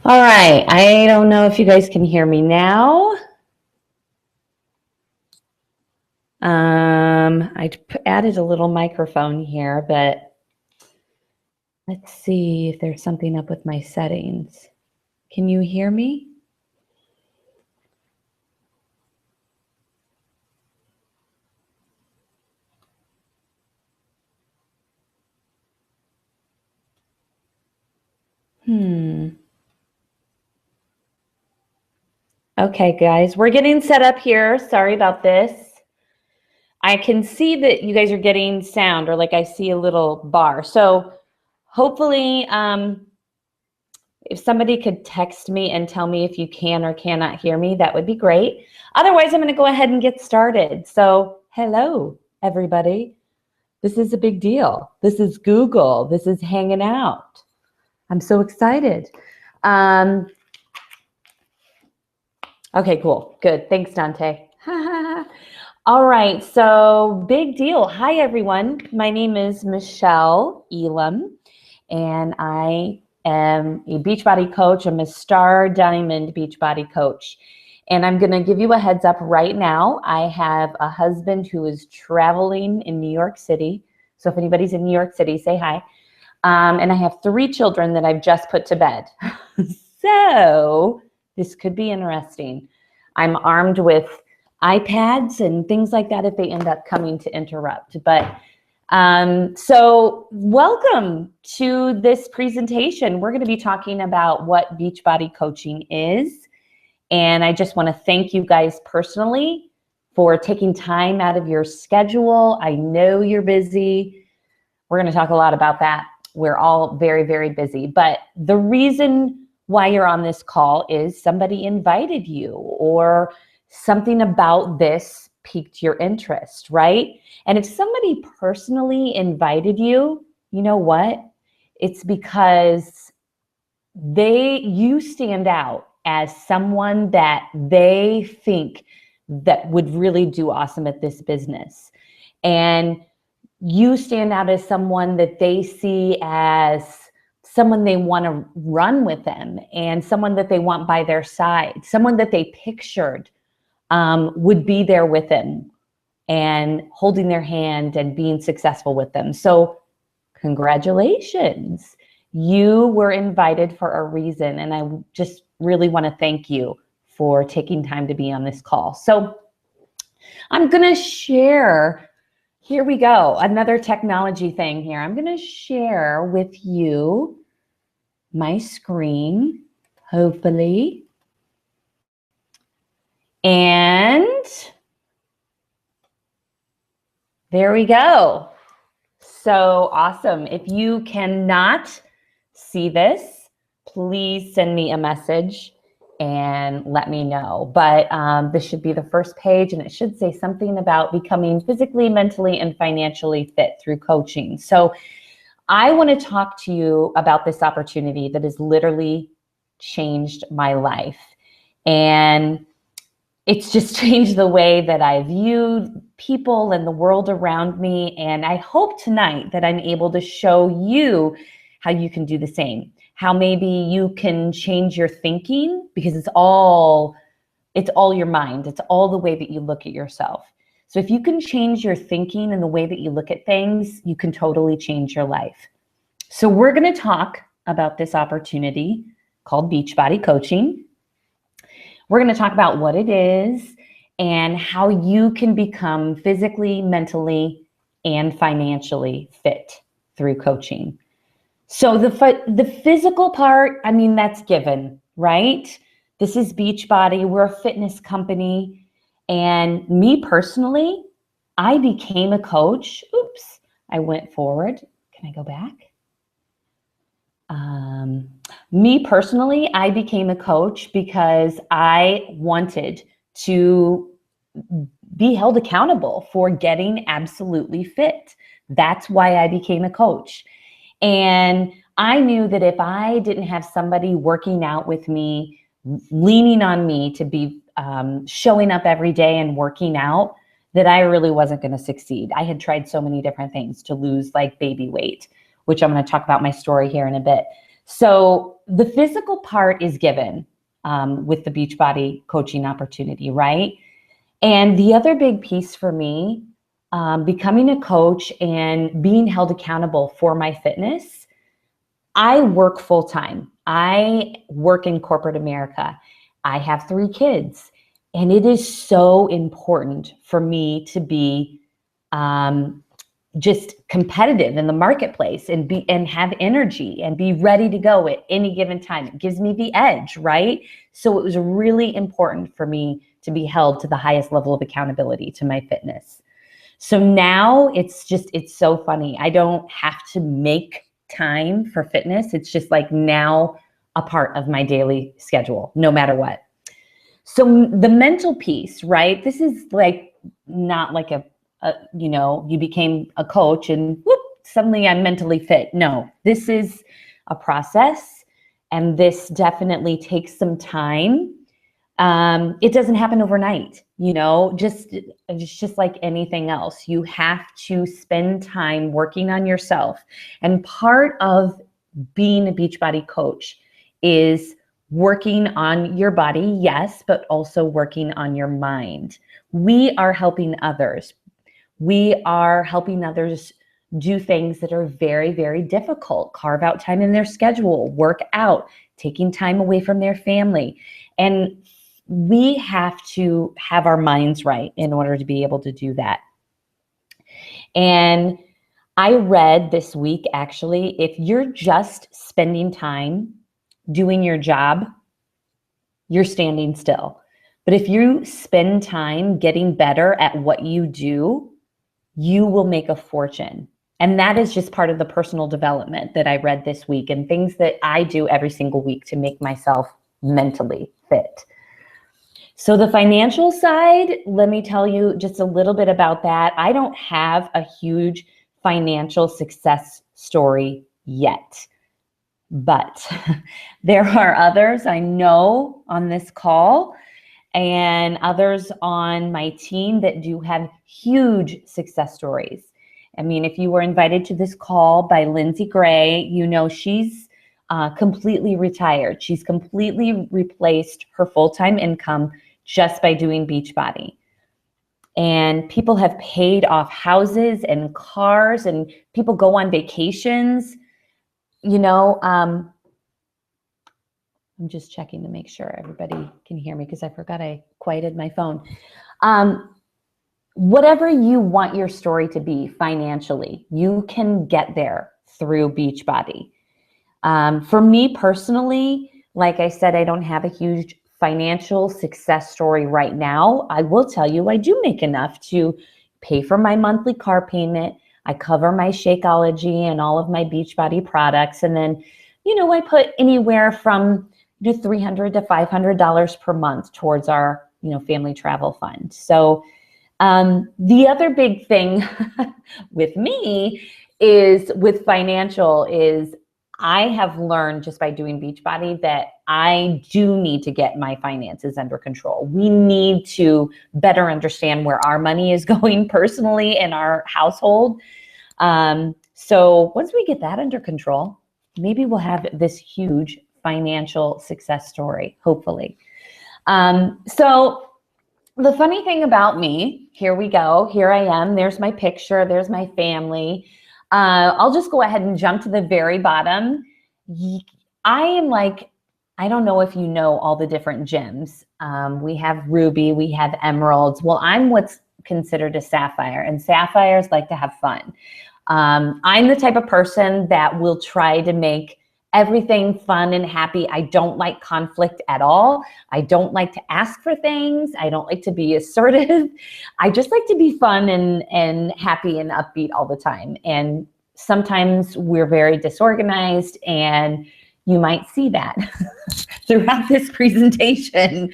All right, I don't know if you guys can hear me now. I added a little microphone here, but let's see if there's something up with my settings. Can you hear me? Okay, guys, we're getting set up here. Sorry about this. I can see that you guys are getting sound, or like I see a little bar. So hopefully, if somebody could text me and tell me if you can or cannot hear me, that would be great. Otherwise, I'm going to go ahead and get started. So hello, everybody. This is a big deal. This is Google. This is hanging out. I'm so excited. Okay, cool. Good. Thanks, Dante. All right, so big deal. Hi, everyone. My name is Michelle Elam, and I am a Beachbody coach. I'm a Star Diamond Beachbody coach. And I'm going to give you a heads up right now. I have a husband who is traveling in New York City. So if anybody's in New York City, say hi. And I have 3 children that I've just put to bed. So this could be interesting. I'm armed with iPads and things like that if they end up coming to interrupt. But so welcome to this presentation. We're going to be talking about what Beachbody Coaching is. And I just want to thank you guys personally for taking time out of your schedule. I know you're busy. We're going to talk a lot about that. We're all very, very busy. But the reason why you're on this call is somebody invited you, or something about this piqued your interest, right? And if somebody personally invited you, you know what? It's because you stand out as someone that they think that would really do awesome at this business. And you stand out as someone that they see as someone they want to run with them, and someone that they want by their side, someone that they pictured would be there with them and holding their hand and being successful with them. So congratulations. You were invited for a reason, and I just really want to thank you for taking time to be on this call. So I'm going to share, here we go, another technology thing here. I'm going to share with you my screen, hopefully. And there we go. So awesome. If you cannot see this, please send me a message and let me know. But this should be the first page, and it should say something about becoming physically, mentally, and financially fit through coaching. So I want to talk to you about this opportunity that has literally changed my life. And it's just changed the way that I viewed people and the world around me. And I hope tonight that I'm able to show you how you can do the same, how maybe you can change your thinking, because it's all your mind. It's all the way that you look at yourself. So if you can change your thinking and the way that you look at things, you can totally change your life. So we're going to talk about this opportunity called Beachbody Coaching. We're going to talk about what it is and how you can become physically, mentally, and financially fit through coaching. So the physical part, I mean, that's given, right? This is Beachbody. We're a fitness company. And me personally, I became a coach. Oops, I went forward. Can I go back? Me personally, I became a coach because I wanted to be held accountable for getting absolutely fit. That's why I became a coach. And I knew that if I didn't have somebody working out with me, leaning on me to be showing up every day and working out, that I really wasn't going to succeed. I had tried so many different things to lose like baby weight, which I'm going to talk about my story here in a bit. So the physical part is given with the Beachbody coaching opportunity, right? And the other big piece for me, becoming a coach and being held accountable for my fitness, I work full time. I work in corporate America. I have 3 kids, and it is so important for me to be just competitive in the marketplace and have energy and be ready to go at any given time. It gives me the edge, right? So it was really important for me to be held to the highest level of accountability to my fitness. So now it's so funny. I don't have to make time for fitness. It's just like now a part of my daily schedule, no matter what. So the mental piece, right? This is like not like you became a coach and whoop, suddenly I'm mentally fit. No, this is a process, and this definitely takes some time. It doesn't happen overnight, it's just like anything else. You have to spend time working on yourself. And part of being a Beachbody coach is working on your body, yes, but also working on your mind. We are helping others. We are helping others do things that are very, very difficult, carve out time in their schedule, work out, taking time away from their family. And we have to have our minds right in order to be able to do that. And I read this week, actually, if you're just spending time doing your job, you're standing still. But if you spend time getting better at what you do, you will make a fortune. And that is just part of the personal development that I read this week and things that I do every single week to make myself mentally fit. So the financial side, let me tell you just a little bit about that. I don't have a huge financial success story yet, but there are others I know on this call and others on my team that do have huge success stories. I mean, if you were invited to this call by Lindsay Gray, you know she's completely retired. She's completely replaced her full-time income just by doing Beachbody. And people have paid off houses and cars, and people go on vacations. I'm just checking to make sure everybody can hear me because I forgot I quieted my phone. Whatever you want your story to be financially, you can get there through Beachbody. For me personally, like I said, I don't have a huge financial success story right now. I will tell you, I do make enough to pay for my monthly car payment. I cover my Shakeology and all of my Beachbody products. And then, I put anywhere from $300 to $500 per month towards our, family travel fund. So the other big thing with me is with financial is I have learned just by doing Beachbody that I do need to get my finances under control. We need to better understand where our money is going personally in our household. So once we get that under control, maybe we'll have this huge financial success story, hopefully. So the funny thing about me, here we go, here I am, there's my picture, there's my family. I'll just go ahead and jump to the very bottom. I am like, I don't know if you know all the different gems. We have ruby, we have emeralds. Well, I'm what's considered a sapphire, and sapphires like to have fun. I'm the type of person that will try to make everything fun and happy. I don't like conflict at all. I don't like to ask for things. I don't like to be assertive. I just like to be fun and happy and upbeat all the time. And sometimes we're very disorganized, and you might see that throughout this presentation.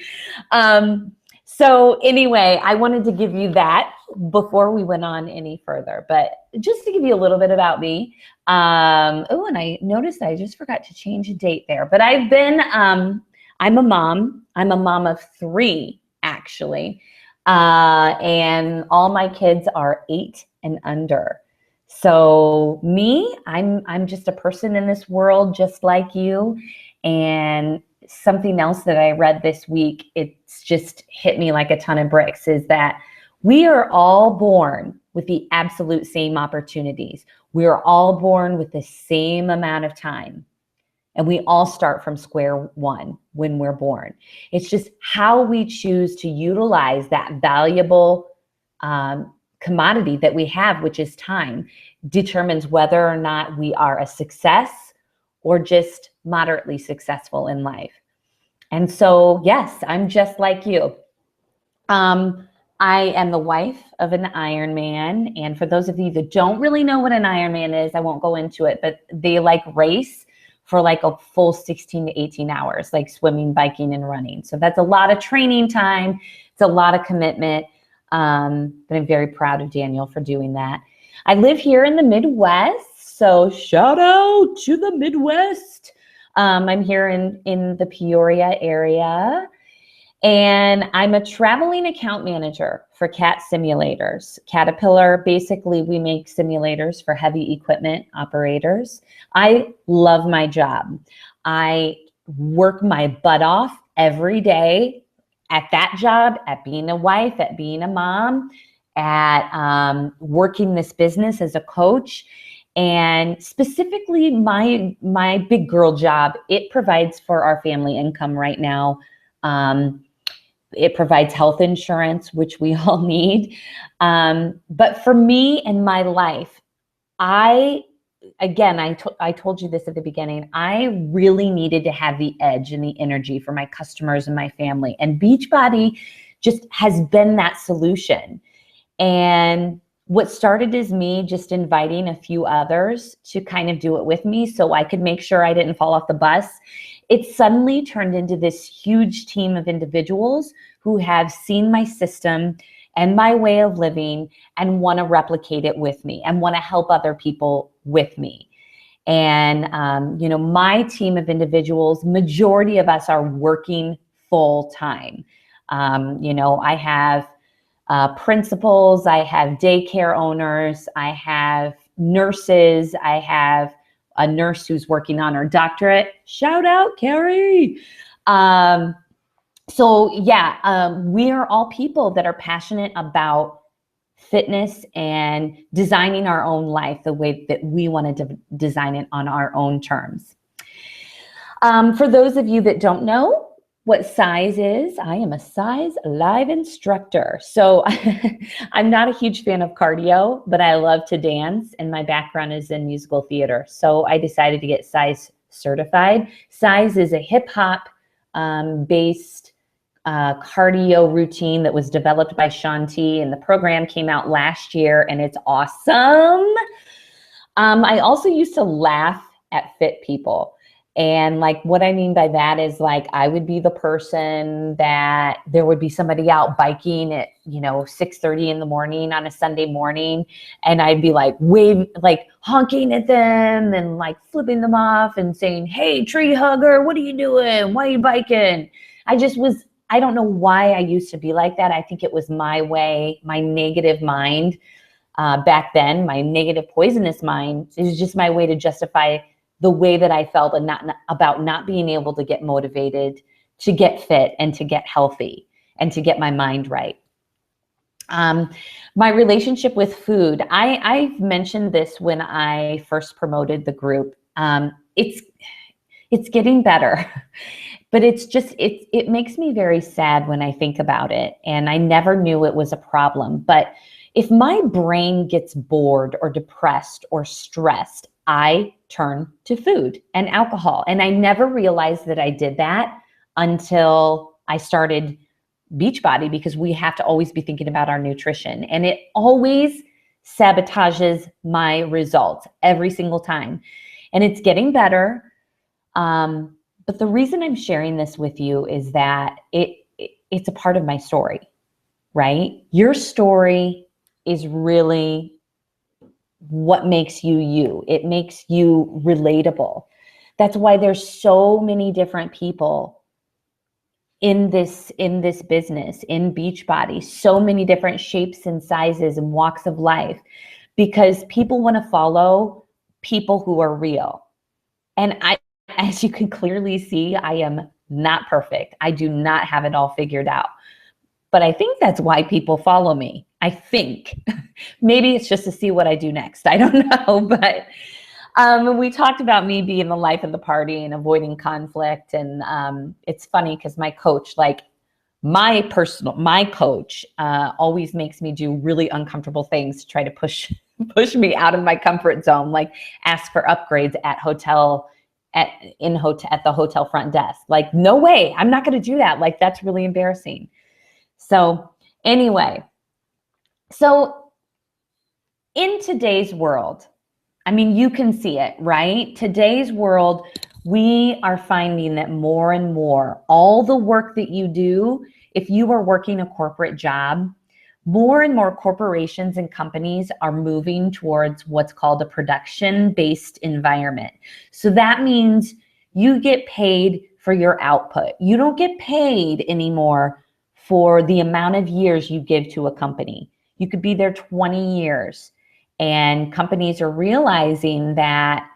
So anyway, I wanted to give you that before we went on any further, but just to give you a little bit about me. Oh, and I noticed I just forgot to change a date there, but I've been, I'm a mom. I'm a mom of 3, actually. And all my kids are 8 and under. So me, I'm just a person in this world just like you. And something else that I read this week, it's just hit me like a ton of bricks, is that we are all born with the absolute same opportunities. We are all born with the same amount of time. And we all start from square one when we're born. It's just how we choose to utilize that valuable commodity that we have, which is time, determines whether or not we are a success or just moderately successful in life. And so, yes, I'm just like you. I am the wife of an Ironman. And for those of you that don't really know what an Ironman is, I won't go into it, but they like race for like a full 16 to 18 hours, like swimming, biking, and running. So that's a lot of training time. It's a lot of commitment. But I'm very proud of Daniel for doing that. I live here in the Midwest. So shout out to the Midwest. I'm here in the Peoria area. And I'm a traveling account manager for CAT simulators. Caterpillar, basically, we make simulators for heavy equipment operators. I love my job. I work my butt off every day at that job, at being a wife, at being a mom, at working this business as a coach. And specifically my big girl job, it provides for our family income right now. It provides health insurance, which we all need. But for me and my life, I told you this at the beginning, I really needed to have the edge and the energy for my customers and my family. And Beachbody just has been that solution. And what started as me just inviting a few others to kind of do it with me so I could make sure I didn't fall off the bus. It suddenly turned into this huge team of individuals who have seen my system and my way of living and want to replicate it with me and want to help other people with me. And, my team of individuals, majority of us are working full time. I have principals, I have daycare owners, I have nurses, I have a nurse who's working on her doctorate. Shout out, Carrie. We are all people that are passionate about fitness and designing our own life the way that we want to design it on our own terms. For those of you that don't know what size is, I am a size live instructor. So I'm not a huge fan of cardio, but I love to dance, and my background is in musical theater. So I decided to get size certified. Size is a hip hop based cardio routine that was developed by Shanti, and the program came out last year, and it's awesome. I also used to laugh at fit people. And like what I mean by that is like I would be the person that there would be somebody out biking at 6:30 in the morning on a Sunday morning, and I'd be like honking at them and like flipping them off and saying, "Hey, tree hugger, what are you doing? Why are you biking?" I don't know why I used to be like that. I think it was my way, my negative mind back then, my negative poisonous mind. It was just my way to justify the way that I felt and not being able to get motivated, to get fit and to get healthy and to get my mind right. My relationship with food, I've mentioned this when I first promoted the group. It's getting better, but it makes me very sad when I think about it. And I never knew it was a problem. But if my brain gets bored or depressed or stressed, I turn to food and alcohol. And I never realized that I did that until I started Beachbody, because we have to always be thinking about our nutrition. And it always sabotages my results every single time. And it's getting better. But the reason I'm sharing this with you is that it's a part of my story, right? Your story is really what makes you you. It makes you relatable. That's why there's so many different people in this business, in Beachbody, so many different shapes and sizes and walks of life, because people want to follow people who are real. And as you can clearly see, I am not perfect. I do not have it all figured out. But I think that's why people follow me. I think. Maybe it's just to see what I do next. I don't know. But we talked about me being the life of the party and avoiding conflict. And it's funny because my coach, my coach always makes me do really uncomfortable things to try to push me out of my comfort zone, like ask for upgrades at the hotel front desk. Like, no way, I'm not going to do that. Like, that's really embarrassing. So anyway, so in today's world, I mean, you can see it, right? Today's world, we are finding that more and more, all the work that you do, if you are working a corporate job, more and more corporations and companies are moving towards what's called a production-based environment. So that means you get paid for your output. You don't get paid anymore for the amount of years you give to a company. You could be there 20 years. And companies are realizing that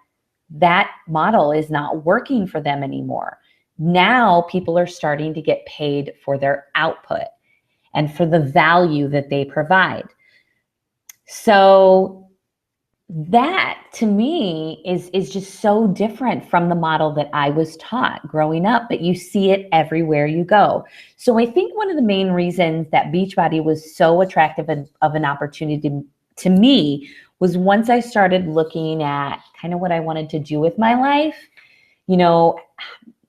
that model is not working for them anymore. Now people are starting to get paid for their output and for the value that they provide. So that to me is just so different from the model that I was taught growing up, but you see it everywhere you go. So I think one of the main reasons that Beachbody was so attractive of an opportunity to me was once I started looking at kind of what I wanted to do with my life,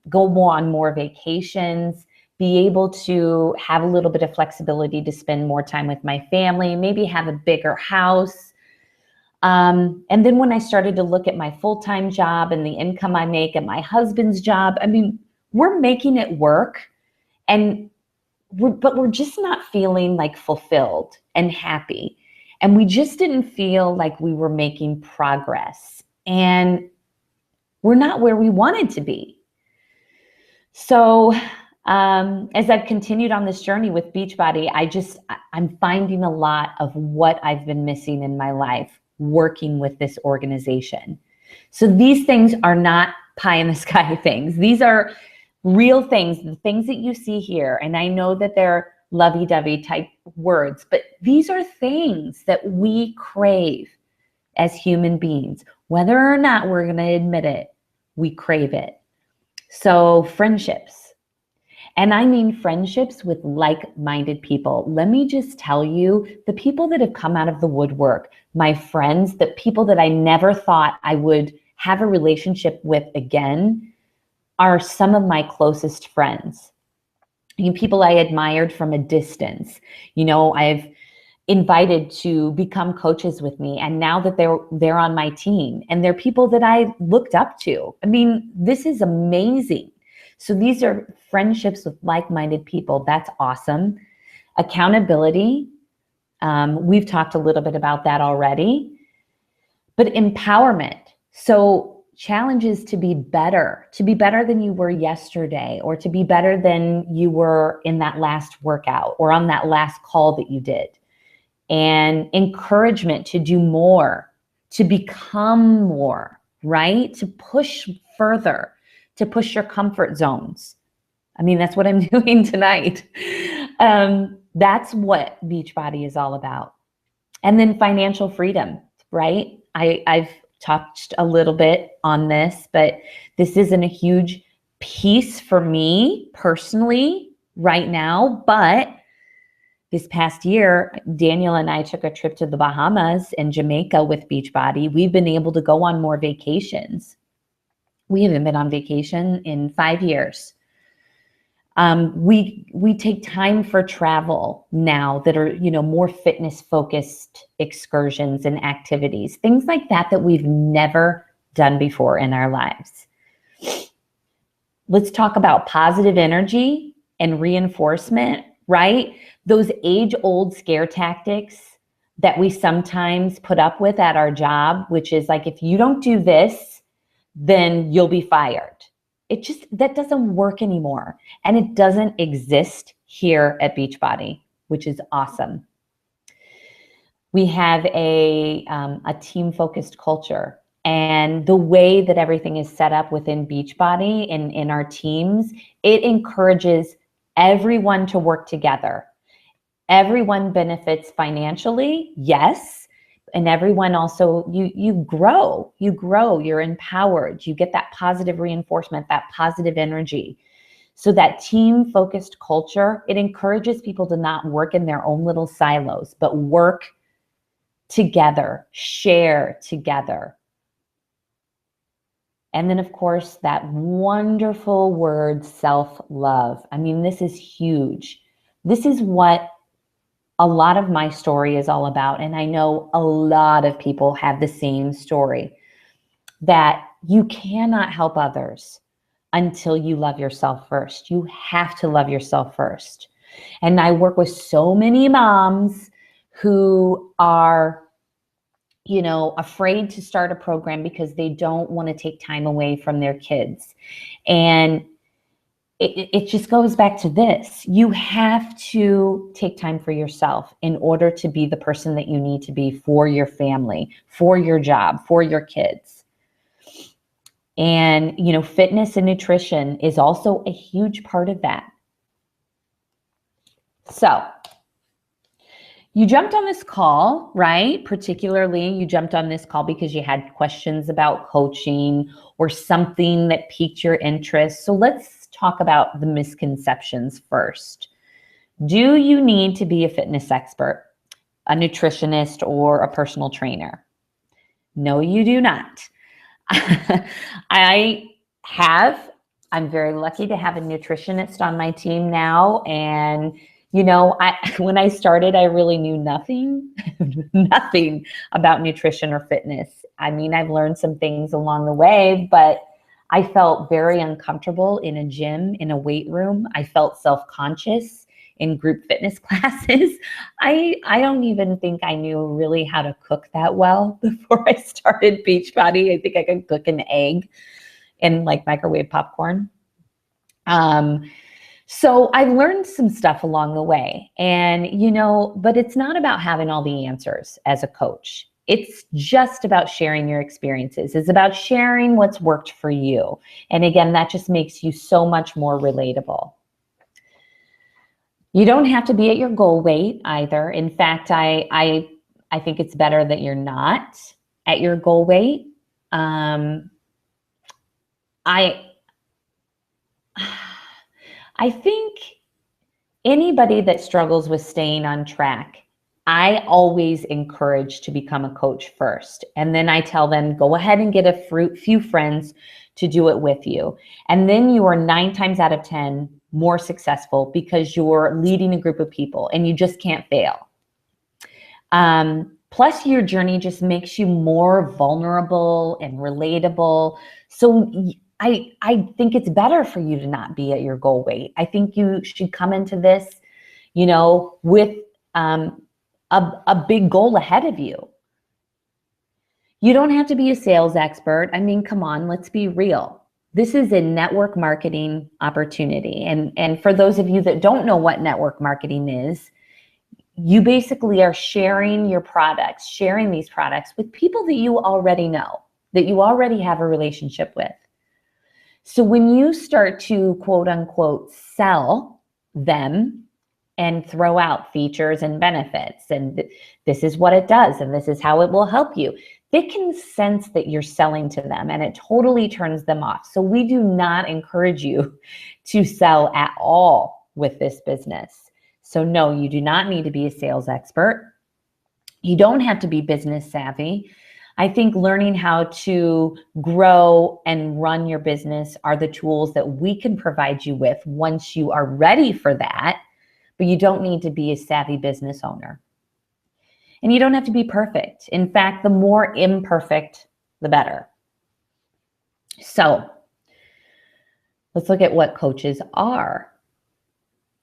go on more vacations, be able to have a little bit of flexibility to spend more time with my family, maybe have a bigger house. And then when I started to look at my full-time job and the income I make and my husband's job, I mean, we're making it work, but we're just not feeling like fulfilled and happy. And we just didn't feel like we were making progress, and we're not where we wanted to be. So as I've continued on this journey with Beachbody, I'm finding a lot of what I've been missing in my life working with this organization. So these things are not pie in the sky things. These are real things, the things that you see here. And I know that they're lovey-dovey type words, but these are things that we crave as human beings. Whether or not we're going to admit it, we crave it. So friendships. And I mean friendships with like-minded people. Let me just tell you, the people that have come out of the woodwork, my friends, the people that I never thought I would have a relationship with again, are some of my closest friends. People I admired from a distance. I've invited to become coaches with me, and now that they're on my team, and they're people that I looked up to. I mean, this is amazing. So these are friendships with like-minded people. That's awesome. Accountability. We've talked a little bit about that already. But empowerment. So challenges to be better than you were yesterday, or to be better than you were in that last workout or on that last call that you did. And encouragement to do more, to become more, right? To push further, to push your comfort zones. I mean, that's what I'm doing tonight. That's what Beachbody is all about. And then financial freedom, right? I've touched a little bit on this, but this isn't a huge piece for me personally right now. But this past year, Daniel and I took a trip to the Bahamas and Jamaica with Beachbody. We've been able to go on more vacations. We haven't been on vacation in 5 years. We take time for travel now that are, more fitness focused excursions and activities, things like that we've never done before in our lives. Let's talk about positive energy and reinforcement, right? Those age-old scare tactics that we sometimes put up with at our job, which is like, if you don't do this, then you'll be fired. That doesn't work anymore. And it doesn't exist here at Beachbody, which is awesome. We have a team-focused culture. And the way that everything is set up within Beachbody and in our teams, it encourages everyone to work together. Everyone benefits financially, yes. And everyone also, you grow, you're empowered, you get that positive reinforcement, that positive energy. So that team-focused culture, it encourages people to not work in their own little silos, but work together, share together. And then, of course, that wonderful word, self-love. I mean, this is huge. This is what a lot of my story is all about. And I know a lot of people have the same story, that you cannot help others until you love yourself first. You have to love yourself first. And I work with so many moms who are, afraid to start a program because they don't want to take time away from their kids. And it just goes back to this. You have to take time for yourself in order to be the person that you need to be for your family, for your job, for your kids. And, fitness and nutrition is also a huge part of that. So you jumped on this call, right? Particularly, you jumped on this call because you had questions about coaching or something that piqued your interest. So let's talk about the misconceptions first. Do you need to be a fitness expert, a nutritionist, or a personal trainer? No, you do not. I'm very lucky to have a nutritionist on my team now. And, when I started, I really knew nothing, nothing about nutrition or fitness. I mean, I've learned some things along the way, but I felt very uncomfortable in a gym, in a weight room. I felt self-conscious in group fitness classes. I don't even think I knew really how to cook that well before I started Beachbody. I think I could cook an egg and like microwave popcorn. So I learned some stuff along the way, and, but it's not about having all the answers as a coach. It's just about sharing your experiences. It's about sharing what's worked for you. And again, that just makes you so much more relatable. You don't have to be at your goal weight either. In fact, I think it's better that you're not at your goal weight. I think anybody that struggles with staying on track, I always encourage to become a coach first. And then I tell them, go ahead and get a few friends to do it with you. And then you are 9 times out of 10 more successful because you're leading a group of people and you just can't fail. Plus, your journey just makes you more vulnerable and relatable. So I think it's better for you to not be at your goal weight. I think you should come into this, with a big goal ahead of you. You don't have to be a sales expert. I mean, come on, let's be real. This is a network marketing opportunity. And for those of you that don't know what network marketing is, you basically are sharing your products, sharing these products with people that you already know, that you already have a relationship with. So when you start to quote unquote sell them and throw out features and benefits, and this is what it does, and this is how it will help you, they can sense that you're selling to them, and it totally turns them off. So we do not encourage you to sell at all with this business. So no, you do not need to be a sales expert. You don't have to be business savvy. I think learning how to grow and run your business are the tools that we can provide you with once you are ready for that, but you don't need to be a savvy business owner. And you don't have to be perfect. In fact, the more imperfect, the better. So let's look at what coaches are.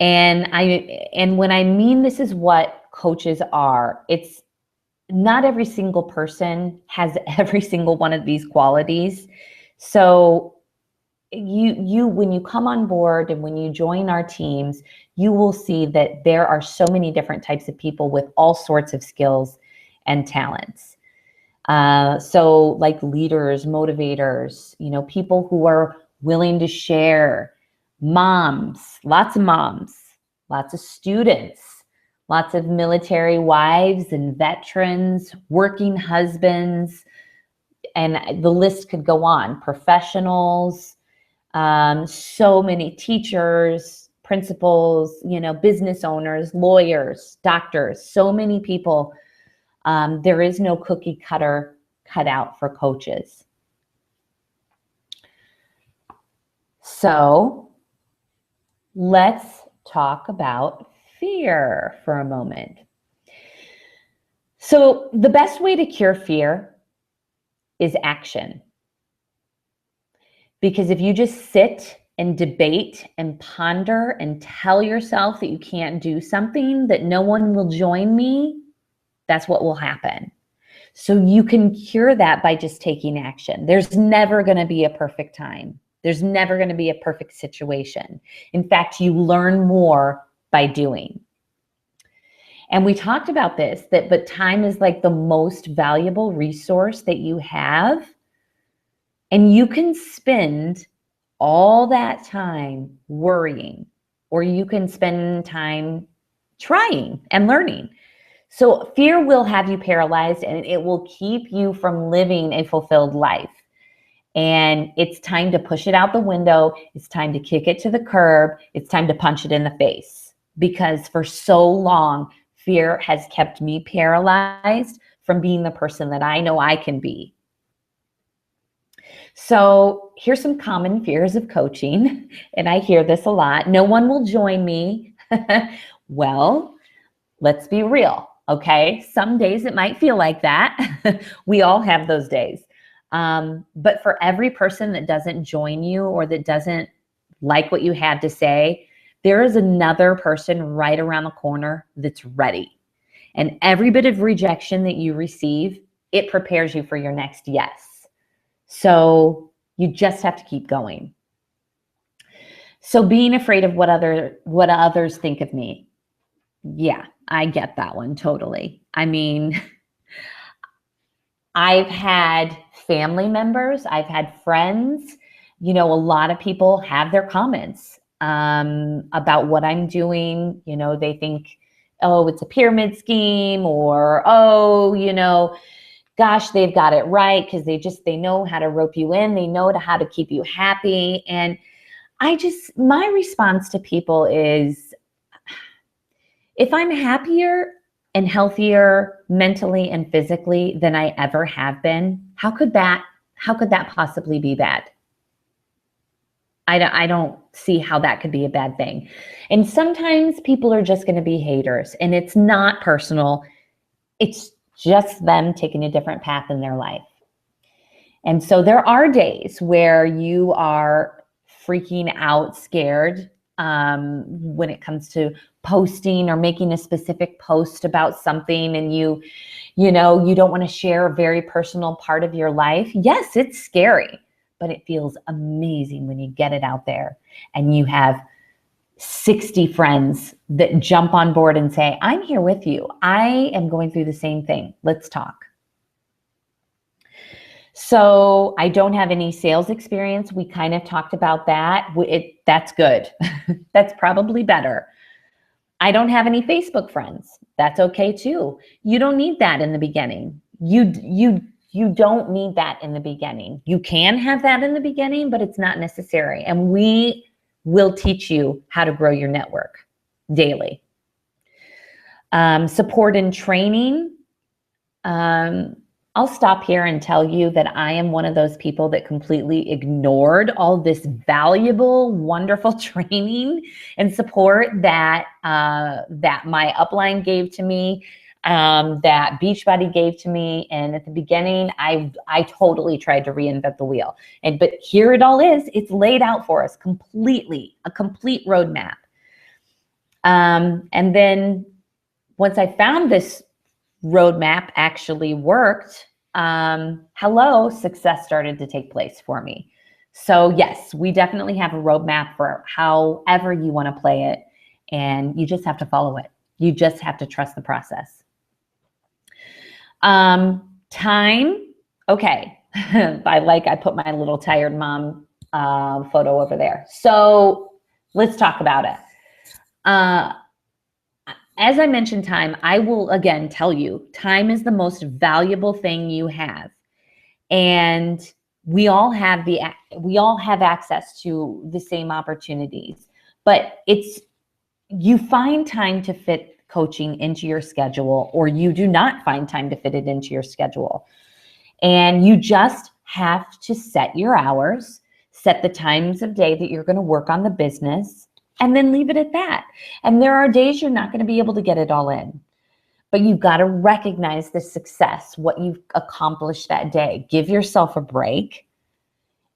And when I mean this is what coaches are, it's not every single person has every single one of these qualities. So you when you come on board and when you join our teams, you will see that there are so many different types of people with all sorts of skills and talents. So like leaders, motivators, people who are willing to share, moms, lots of students, lots of military wives and veterans, working husbands, and the list could go on, professionals, so many teachers, principals, business owners, lawyers, doctors, so many people. There is no cookie cutter cut out for coaches. So let's talk about fear for a moment. So the best way to cure fear is action. Because if you just sit and debate and ponder and tell yourself that you can't do something, that no one will join me, that's what will happen. So you can cure that by just taking action. There's never going to be a perfect time. There's never going to be a perfect situation. In fact, you learn more by doing. And we talked about this, but time is like the most valuable resource that you have. And you can spend all that time worrying, or you can spend time trying and learning. So fear will have you paralyzed, and it will keep you from living a fulfilled life. And it's time to push it out the window. It's time to kick it to the curb. It's time to punch it in the face, because for so long, fear has kept me paralyzed from being the person that I know I can be. So here's some common fears of coaching, and I hear this a lot. No one will join me. Well, let's be real, okay? Some days it might feel like that. We all have those days. But for every person that doesn't join you or that doesn't like what you had to say, there is another person right around the corner that's ready. And every bit of rejection that you receive, it prepares you for your next yes. So you just have to keep going. So being afraid of what others think of me. Yeah, I get that one totally. I mean, I've had family members, I've had friends, a lot of people have their comments about what I'm doing. They think, oh, it's a pyramid scheme, or, oh, gosh, they've got it right because they know how to rope you in. They know how to keep you happy. And my response to people is, if I'm happier and healthier mentally and physically than I ever have been, how could that possibly be bad? I don't see how that could be a bad thing. And sometimes people are just going to be haters, and it's not personal. It's just them taking a different path in their life. And so there are days where you are freaking out, scared, when it comes to posting or making a specific post about something, and you don't want to share a very personal part of your life. Yes, it's scary, but it feels amazing when you get it out there and you have 60 friends that jump on board and say, I'm here with you. I am going through the same thing. Let's talk. So I don't have any sales experience. We kind of talked about that. That's good. That's probably better. I don't have any Facebook friends. That's okay too. You don't need that in the beginning. You don't need that in the beginning. You can have that in the beginning, but it's not necessary. And we will teach you how to grow your network daily. Support and training. I'll stop here and tell you that I am one of those people that completely ignored all this valuable, wonderful training and support that my upline gave to me, that Beachbody gave to me. And at the beginning, I totally tried to reinvent the wheel. But here it all is. It's laid out for us completely, a complete roadmap. And then once I found this roadmap actually worked, success started to take place for me. So yes, we definitely have a roadmap for however you want to play it, and you just have to follow it. You just have to trust the process. Time. Okay. I put my little tired mom photo over there. So let's talk about it. As I mentioned time, I will again tell you, time is the most valuable thing you have. And we all have access to the same opportunities, but you find time to fit coaching into your schedule, or you do not find time to fit it into your schedule. And you just have to set your hours, set the times of day that you're going to work on the business, and then leave it at that. And there are days you're not going to be able to get it all in. But you've got to recognize the success, what you've accomplished that day. Give yourself a break.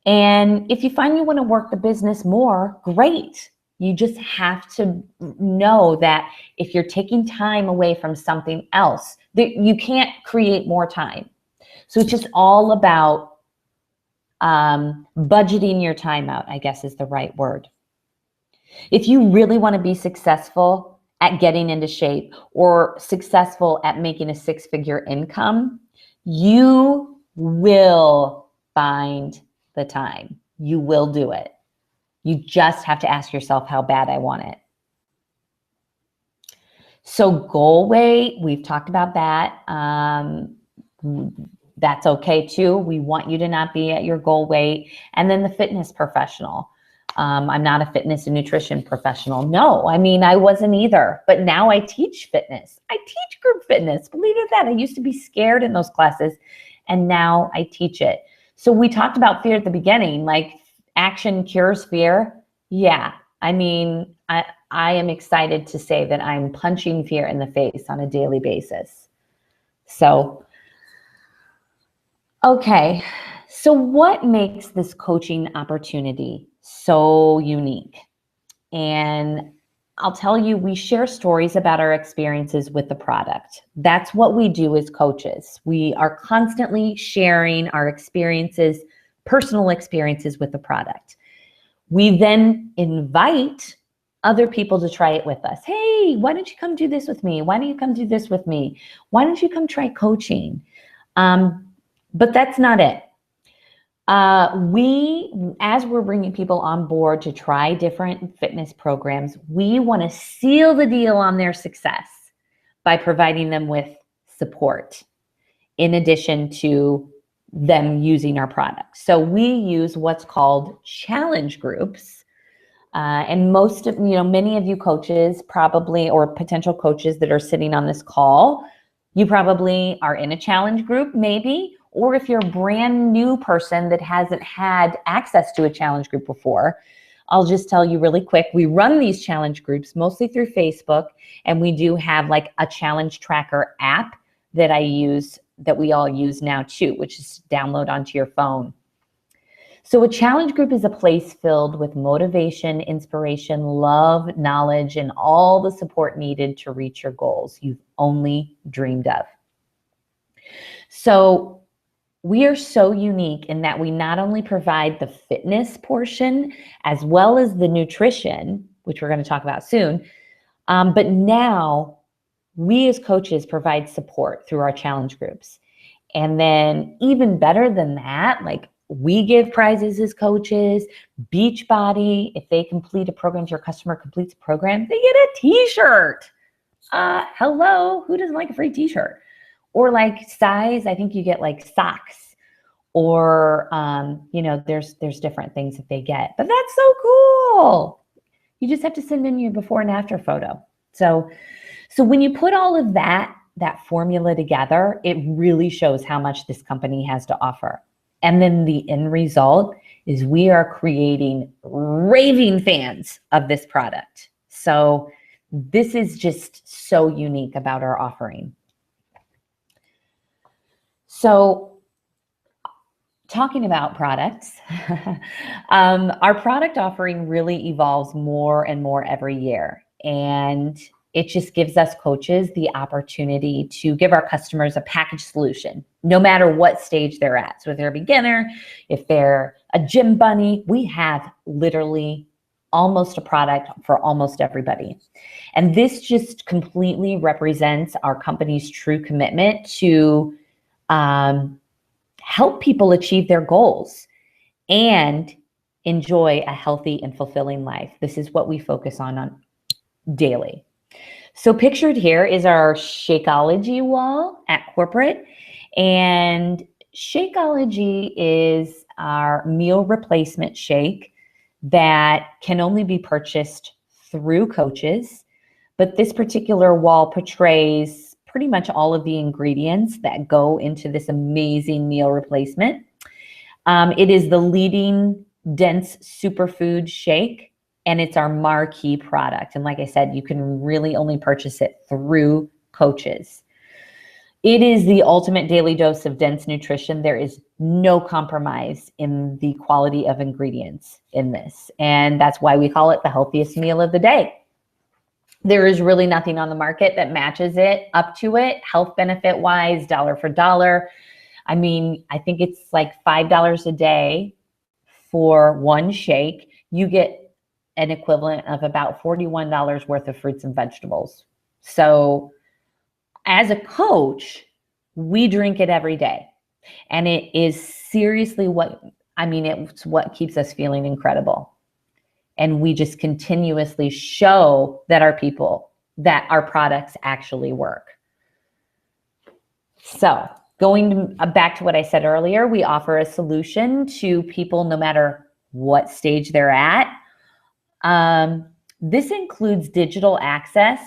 And if you find you want to work the business more, great. You just have to know that if you're taking time away from something else, that you can't create more time. So it's just all about budgeting your time out, I guess is the right word. If you really want to be successful at getting into shape or successful at making a six-figure income, you will find the time. You will do it. You just have to ask yourself how bad I want it. So goal weight, we've talked about that. That's okay too. We want you to not be at your goal weight. And then the fitness professional. I'm not a fitness and nutrition professional. No, I mean, I wasn't either, but now I teach fitness. I teach group fitness. Believe it or not, I used to be scared in those classes, and now I teach it. So we talked about fear at the beginning, like action cures fear. Yeah, I mean, I am excited to say that I'm punching fear in the face on a daily basis. So, okay, so what makes this coaching opportunity so unique? And I'll tell you, we share stories about our experiences with the product. That's what we do as coaches. We are constantly sharing our experiences, personal experiences with the product. We then invite other people to try it with us. Hey, why don't you come do this with me? Why don't you come do this with me? Why don't you come try coaching? But that's not it. As we're bringing people on board to try different fitness programs, we want to seal the deal on their success by providing them with support in addition to them using our products. So we use what's called challenge groups. And many of you coaches probably, or potential coaches that are sitting on this call, you probably are in a challenge group maybe, or if you're a brand new person that hasn't had access to a challenge group before, I'll just tell you really quick, we run these challenge groups mostly through Facebook, and we do have like a challenge tracker app that we all use now too, which is to download onto your phone. So a challenge group is a place filled with motivation, inspiration, love, knowledge, and all the support needed to reach your goals you've only dreamed of. So we are so unique in that we not only provide the fitness portion as well as the nutrition, which we're going to talk about soon, but now we as coaches provide support through our challenge groups. And then even better than that, like we give prizes as coaches. Beachbody, if they complete a program, if your customer completes a program, they get a t-shirt. Hello, who doesn't like a free t-shirt? Or like size, I think you get like socks, or there's different things that they get. But that's so cool. You just have to send in your before and after photo. So when you put all of that formula together, it really shows how much this company has to offer. And then the end result is we are creating raving fans of this product. So this is just so unique about our offering. So talking about products, our product offering really evolves more and more every year. And it just gives us coaches the opportunity to give our customers a package solution, no matter what stage they're at. So if they're a beginner, if they're a gym bunny, we have literally almost a product for almost everybody. And this just completely represents our company's true commitment to help people achieve their goals, and enjoy a healthy and fulfilling life. This is what we focus on daily. So pictured here is our Shakeology wall at corporate. And Shakeology is our meal replacement shake that can only be purchased through coaches. But this particular wall portrays pretty much all of the ingredients that go into this amazing meal replacement. It is the leading dense superfood shake, and it's our marquee product. And like I said, you can really only purchase it through coaches. It is the ultimate daily dose of dense nutrition. There is no compromise in the quality of ingredients in this. And that's why we call it the healthiest meal of the day. There is really nothing on the market that matches it up to it, health benefit wise, dollar for dollar. I mean, I think it's like $5 a day for one shake. You get an equivalent of about $41 worth of fruits and vegetables. So as a coach, we drink it every day. And it is seriously it's what keeps us feeling incredible. And we just continuously show that our products actually work. So going back to what I said earlier, we offer a solution to people no matter what stage they're at. This includes digital access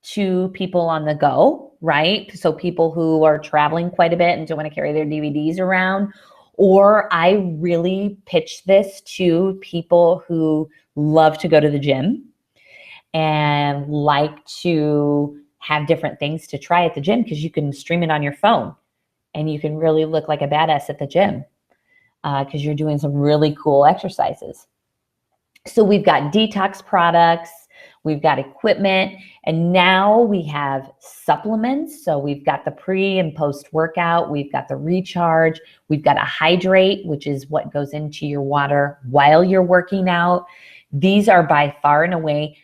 to people on the go, right? So people who are traveling quite a bit and don't want to carry their DVDs around. Or I really pitch this to people who love to go to the gym and like to have different things to try at the gym, because you can stream it on your phone and you can really look like a badass at the gym because you're doing some really cool exercises. So we've got detox products, we've got equipment, and now we have supplements. So we've got the pre and post workout, we've got the recharge, we've got a hydrate, which is what goes into your water while you're working out. These are by far and away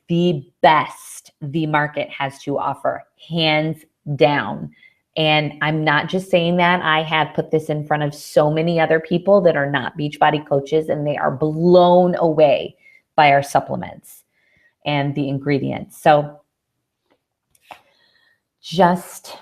the best the market has to offer, hands down. And I'm not just saying that. I have put this in front of so many other people that are not Beachbody coaches, and they are blown away by our supplements and the ingredients. So just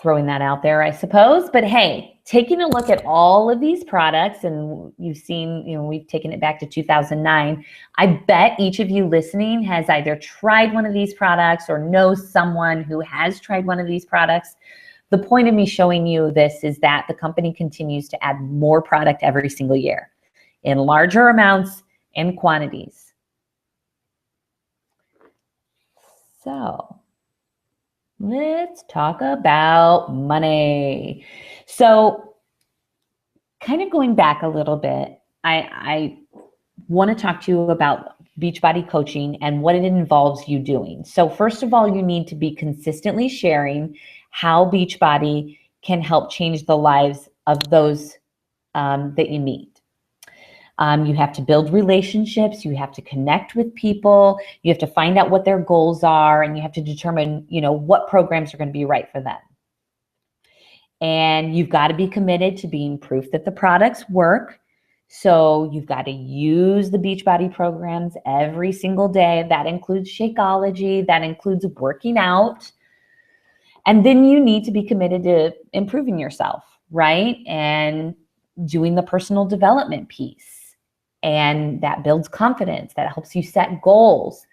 throwing that out there, I suppose. But hey, taking a look at all of these products, and you've seen, we've taken it back to 2009. I bet each of you listening has either tried one of these products or knows someone who has tried one of these products. The point of me showing you this is that the company continues to add more product every single year in larger amounts and quantities. So let's talk about money. So kind of going back a little bit, I want to talk to you about Beachbody Coaching and what it involves you doing. So first of all, you need to be consistently sharing how Beachbody can help change the lives of those that you meet. You have to build relationships, you have to connect with people, you have to find out what their goals are, and you have to determine, what programs are going to be right for them. And you've got to be committed to being proof that the products work. So you've got to use the Beachbody programs every single day. That includes Shakeology, that includes working out. And then you need to be committed to improving yourself, right? And doing the personal development piece. And that builds confidence, that helps you set goals,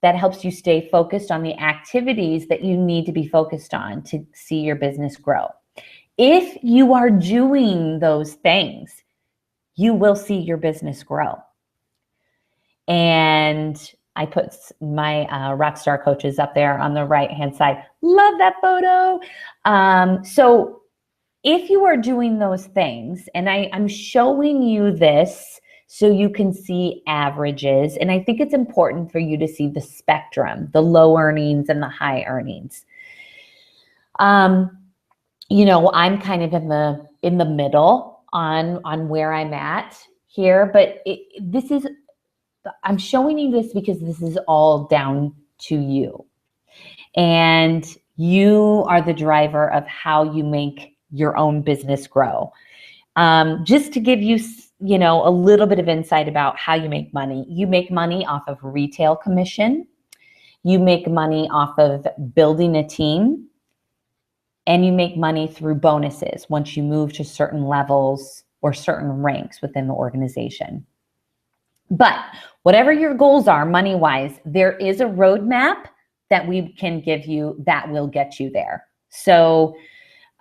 that helps you stay focused on the activities that you need to be focused on to see your business grow. If you are doing those things, you will see your business grow. And I put my Rockstar coaches up there on the right-hand side. Love that photo. So if you are doing those things, and I'm showing you this so you can see averages, and I think it's important for you to see the spectrum, the low earnings and the high earnings. I'm kind of in the middle on where I'm at here, but I'm showing you this because this is all down to you. And you are the driver of how you make your own business grow. Just to give you, a little bit of insight about how you make money. You make money off of retail commission. You make money off of building a team. And you make money through bonuses once you move to certain levels or certain ranks within the organization. But whatever your goals are money-wise, there is a roadmap that we can give you that will get you there. So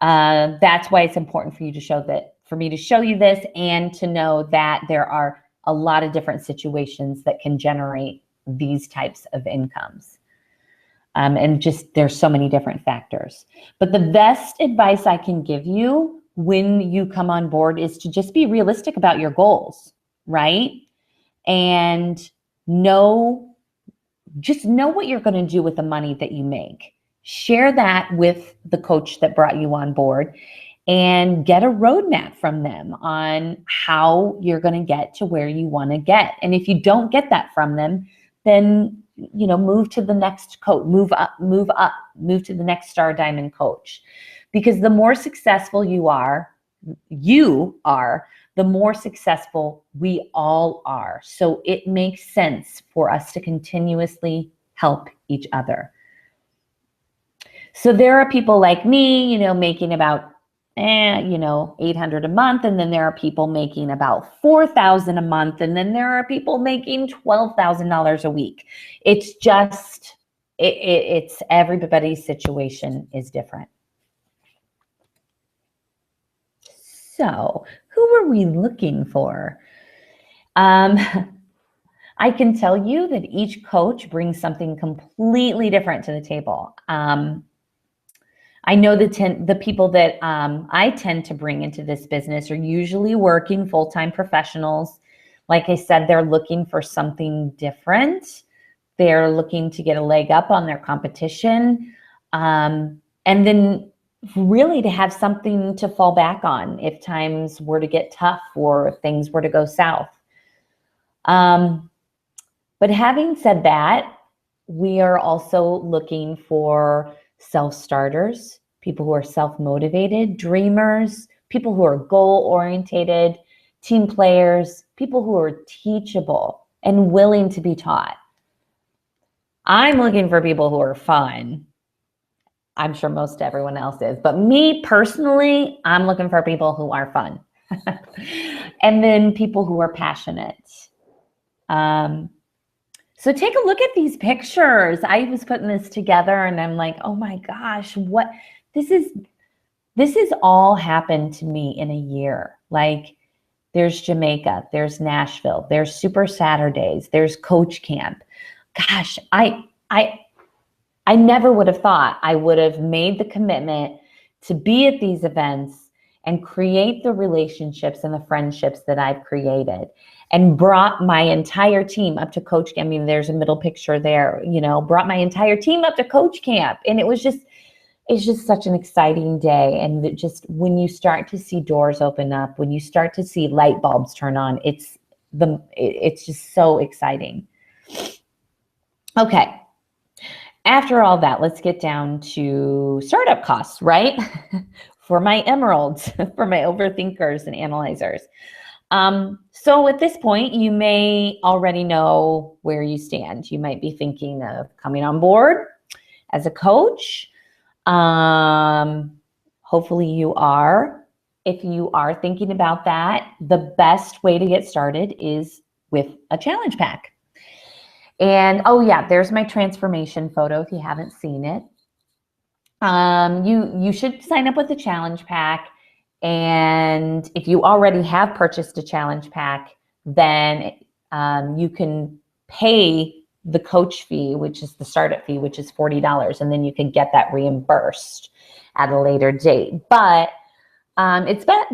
that's why it's important for you to for me to show you this, and to know that there are a lot of different situations that can generate these types of incomes. And just there's so many different factors. But the best advice I can give you when you come on board is to just be realistic about your goals, right? And just know what you're going to do with the money that you make. Share that with the coach that brought you on board, and get a roadmap from them on how you're going to get to where you want to get. And if you don't get that from them, then move to the next coach, move to the next Star Diamond coach. Because the more successful you are, the more successful we all are. So it makes sense for us to continuously help each other. So there are people like me, making about $800 a month. And then there are people making about $4,000 a month. And then there are people making $12,000 a week. It's just, it's everybody's situation is different. So who are we looking for? I can tell you that each coach brings something completely different to the table. I know the people that I tend to bring into this business are usually working full-time professionals. Like I said, they're looking for something different. They're looking to get a leg up on their competition. And then really to have something to fall back on if times were to get tough or if things were to go south. But having said that, we are also looking for self-starters, people who are self-motivated, dreamers, people who are goal-oriented, team players, people who are teachable and willing to be taught. I'm looking for people who are fun. I'm sure most everyone else is, but me personally, I'm looking for people who are fun. And then people who are passionate. So take a look at these pictures. I was putting this together and I'm like, oh my gosh, what this is all happened to me in a year. Like there's Jamaica, there's Nashville, there's Super Saturdays, there's Coach Camp. Gosh, I never would have thought I would have made the commitment to be at these events and create the relationships and the friendships that I've created, and brought my entire team up to Coach Camp. I mean, there's a middle picture there, brought my entire team up to Coach Camp. And it's just such an exciting day. And just when you start to see doors open up, when you start to see light bulbs turn on, it's just so exciting. Okay. After all that, let's get down to startup costs, right? For my emeralds, for my overthinkers and analyzers. So at this point, you may already know where you stand. You might be thinking of coming on board as a coach. Hopefully you are. If you are thinking about that, the best way to get started is with a challenge pack. And oh yeah, there's my transformation photo if you haven't seen it. You should sign up with the challenge pack. And if you already have purchased a challenge pack, then you can pay the coach fee, which is the startup fee, which is $40. And then you can get that reimbursed at a later date. But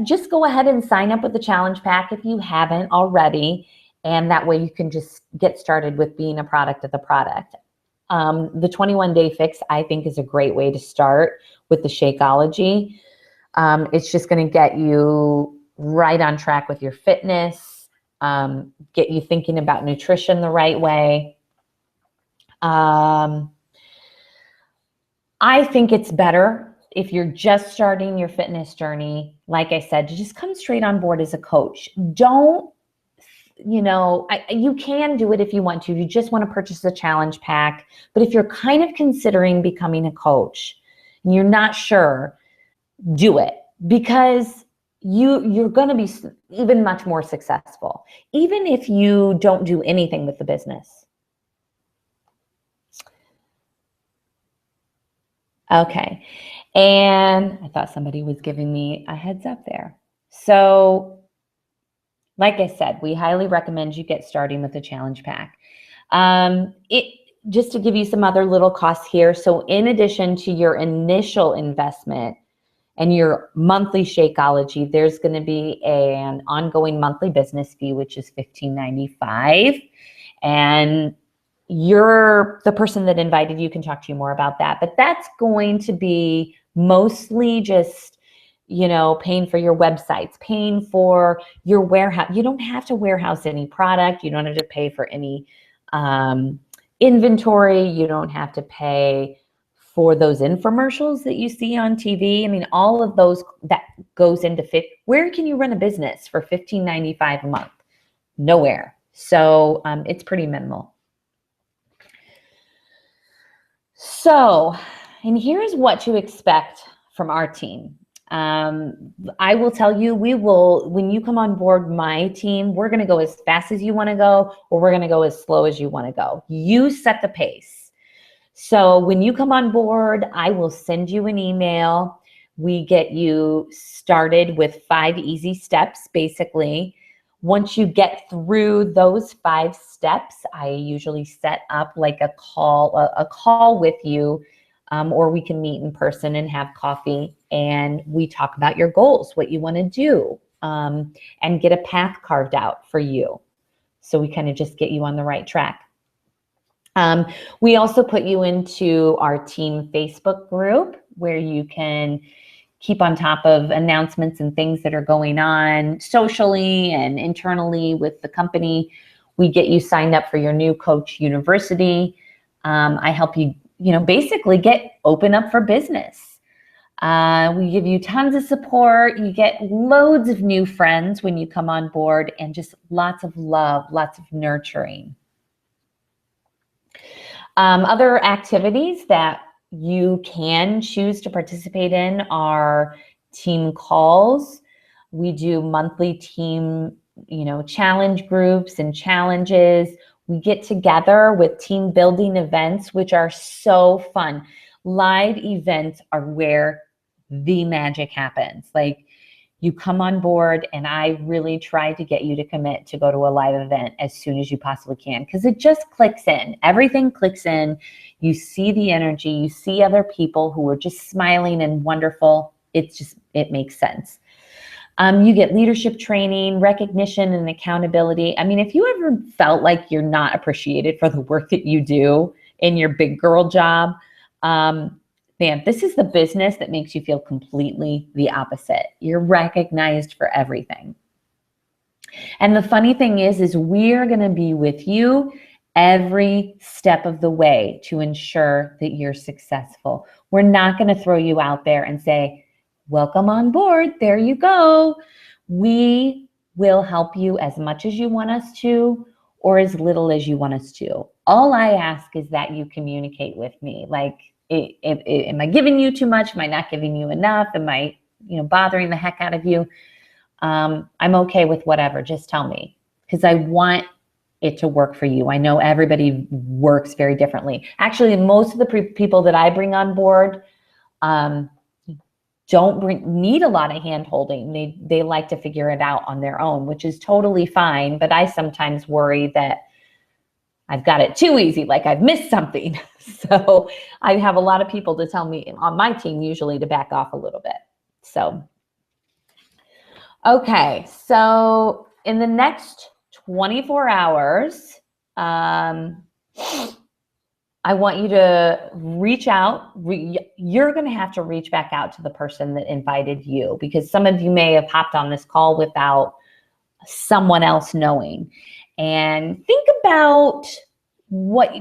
just go ahead and sign up with the challenge pack if you haven't already. And that way you can just get started with being a product of the product. The 21-day fix, I think, is a great way to start with the Shakeology. It's just going to get you right on track with your fitness, get you thinking about nutrition the right way. I think it's better if you're just starting your fitness journey, like I said, just come straight on board as a coach. Don't, you can do it if you want to. You just want to purchase the challenge pack. But if you're kind of considering becoming a coach and you're not sure, do it, because you're going to be even much more successful, even if you don't do anything with the business. Okay. And I thought somebody was giving me a heads up there. So like I said, we highly recommend you get starting with the challenge pack. Just to give you some other little costs here. So in addition to your initial investment and your monthly Shakeology, there's going to be an ongoing monthly business fee, which is $15.95. And the person that invited you can talk to you more about that. But that's going to be mostly just, paying for your websites, paying for your warehouse. You don't have to warehouse any product. You don't have to pay for any inventory. You don't have to pay for those infomercials that you see on TV. I mean, all of those that goes into where can you run a business for $15.95 a month? Nowhere. So it's pretty minimal. So, and here's what to expect from our team. I will tell you, when you come on board my team, we're going to go as fast as you want to go, or we're going to go as slow as you want to go. You set the pace. So when you come on board, I will send you an email. We get you started with 5 easy steps, basically. Once you get through those 5 steps, I usually set up like a call with you, or we can meet in person and have coffee, and we talk about your goals, what you want to do, and get a path carved out for you. So we kind of just get you on the right track. We also put you into our team Facebook group where you can keep on top of announcements and things that are going on socially and internally with the company. We get you signed up for your new Coach University. I help you, basically open up for business. We give you tons of support. You get loads of new friends when you come on board, and just lots of love, lots of nurturing. Other activities that you can choose to participate in are team calls. We do monthly team, challenge groups and challenges. We get together with team building events, which are so fun. Live events are where the magic happens. Like, you come on board, and I really try to get you to commit to go to a live event as soon as you possibly can, because it just clicks in. Everything clicks in. You see the energy. You see other people who are just smiling and wonderful. It makes sense. You get leadership training, recognition, and accountability. I mean, if you ever felt like you're not appreciated for the work that you do in your big girl job, man, this is the business that makes you feel completely the opposite. You're recognized for everything. And the funny thing is we're going to be with you every step of the way to ensure that you're successful. We're not going to throw you out there and say, welcome on board, there you go. We will help you as much as you want us to, or as little as you want us to. All I ask is that you communicate with me. Like, am I giving you too much? Am I not giving you enough? Am I, bothering the heck out of you? I'm okay with whatever. Just tell me, because I want it to work for you. I know everybody works very differently. Actually, most of the people that I bring on board don't need a lot of hand holding. They like to figure it out on their own, which is totally fine. But I sometimes worry that I've got it too easy, like I've missed something. So I have a lot of people to tell me on my team usually to back off a little bit. So, okay. So in the next 24 hours, I want you to reach out. You're going to have to reach back out to the person that invited you, because some of you may have hopped on this call without someone else knowing. And think about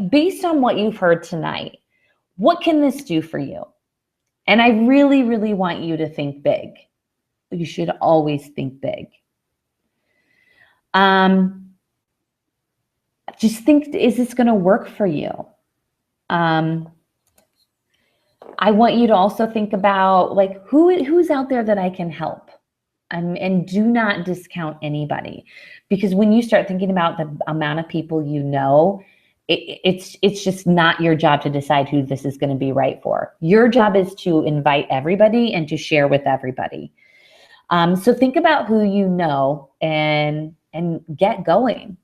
based on what you've heard tonight, what can this do for you? And I really, really want you to think big. You should always think big. Just think, is this going to work for you? I want you to also think about like who's out there that I can help. And do not discount anybody, because when you start thinking about the amount of people you know, it's just not your job to decide who this is going to be right for. Your job is to invite everybody and to share with everybody. So think about who you know and get going.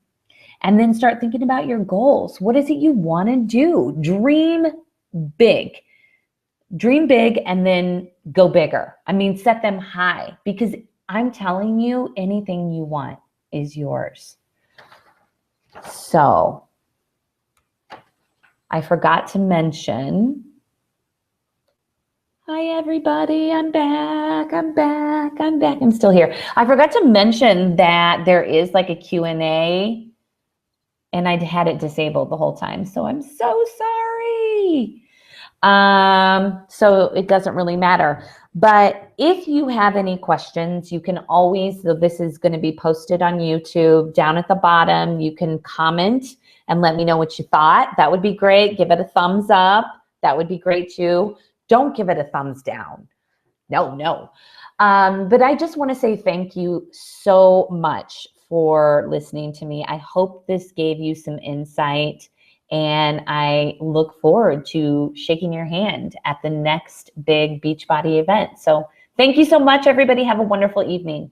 And then start thinking about your goals. What is it you want to do? Dream big. Dream big and then go bigger. I mean, set them high, because I'm telling you, anything you want is yours. So I forgot to mention, hi everybody, I'm back. I'm still here. I forgot to mention that there is like a Q&A, and I had it disabled the whole time. So I'm so sorry. So it doesn't really matter. But if you have any questions, you can always, so this is going to be posted on YouTube, down at the bottom, you can comment and let me know what you thought. That would be great. Give it a thumbs up. That would be great too. Don't give it a thumbs down. No. But I just want to say thank you so much for listening to me. I hope this gave you some insight, and I look forward to shaking your hand at the next big Beachbody event. So thank you so much, everybody. Have a wonderful evening.